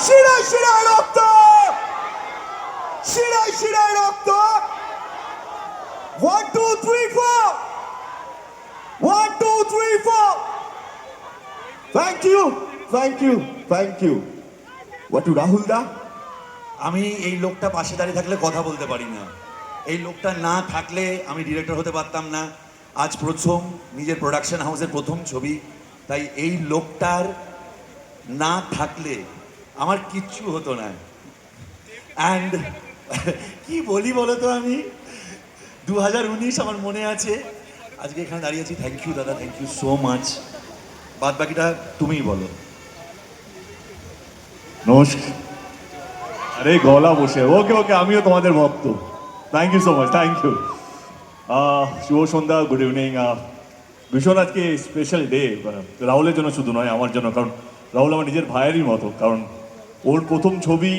শিরায় শিরায় রক্ত, শিরায় শিরায় রক্ত। 1 2 3 4 1 2 3 4 thank you, thank you, thank you. What to Rahul দা? আমি এই লোকটা পাশে দাঁড়িয়ে থাকলে কথা বলতে পারি না, এই লোকটা না থাকলে আমি ডিরেক্টর হতে পারতাম না। আজ প্রথম নিজের প্রোডাকশন হাউসের প্রথম ছবি, তাই এই লোকটার না থাকলে আমার কিচ্ছু হতো না। অ্যান্ড কি বলি বলো তো, আমি 2019 আমার মনে আছে, আজকে এখানে দাঁড়িয়ে আছি। থ্যাংক ইউ দাদা, থ্যাংক ইউ সো মাচ। বাদ বাকিটা তুমিই বলো। নমস্কার। আরে গলা বসে, ওকে ওকে, আমিও তোমাদের ভক্ত। Thank you so much, thank you. শুভ সন্ধ্যা, গুড ইভিনিং। ভীষণ আজকে স্পেশাল ডে, রাহুলের জন্য শুধু নয়, আমার জন্য। কারণ রাহুল আমার নিজের ভাইয়েরই মতো। কারণ ওর প্রথম ছবি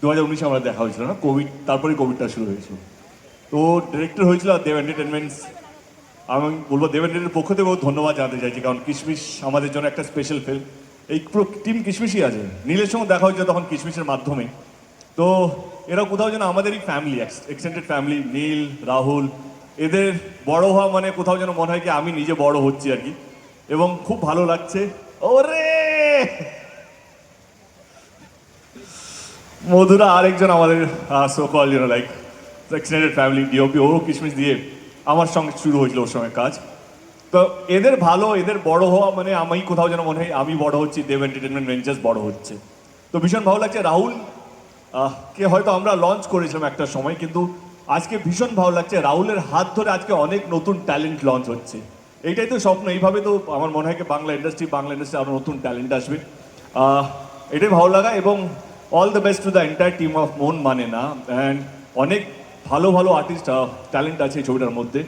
2019 আমার দেখা হয়েছিল না, কোভিড, তারপরে কোভিডটা শুরু হয়েছিল। তো ডিরেক্টর হয়েছিল দেব এন্টারটেনমেন্টস। আমি বলবো দেব এন্টারটেনমেন্টের পক্ষ থেকে বহুত ধন্যবাদ জানাতে চাইছি, কারণ কিশমিশ আমাদের জন্য একটা স্পেশাল ফিল্ম। এই পুরো টিম কিশমিশই আছে। নীলের সঙ্গে দেখা হয়েছে তখন কিশমিশের মাধ্যমে। তো এরা কোথাও যেন আমাদেরই ফ্যামিলি, এক্সটেন্ডেড ফ্যামিলি। নীল, রাহুল, এদের বড় হওয়া মানে কোথাও যেন মনে হয় কি আমি নিজে বড় হচ্ছি আর কি। এবং খুব ভালো লাগছে। ওরে মধুরা আরেকজন আমাদের so call like extended family, DOP, ওরও কিশমিশ দিয়ে আমার সঙ্গে শুরু হয়েছিল ওর সঙ্গে কাজ। তো এদের ভালো, এদের বড় হওয়া মানে আমি কোথাও যেন মনে হয় আমি বড় হচ্ছি, দেব এন্টারটেনমেন্ট ভেঞ্চার্স বড় হচ্ছে। তো ভীষণ ভালো লাগছে। রাহুল কে হয়তো আমরা লঞ্চ করেছিলাম একটা সময়, কিন্তু আজকে ভীষণ ভালো লাগছে রাহুলের হাত ধরে আজকে অনেক নতুন ট্যালেন্ট লঞ্চ হচ্ছে। এইটাই তো স্বপ্ন। এইভাবে তো আমার মনে হয় কি বাংলা ইন্ডাস্ট্রি আরও নতুন ট্যালেন্ট আসবে। এটাই ভালো লাগা। এবং all the best to the entire team of মন মানে না। অ্যান্ড অনেক ভালো ভালো আর্টিস্ট ট্যালেন্ট আছে এই ছবিটার মধ্যে।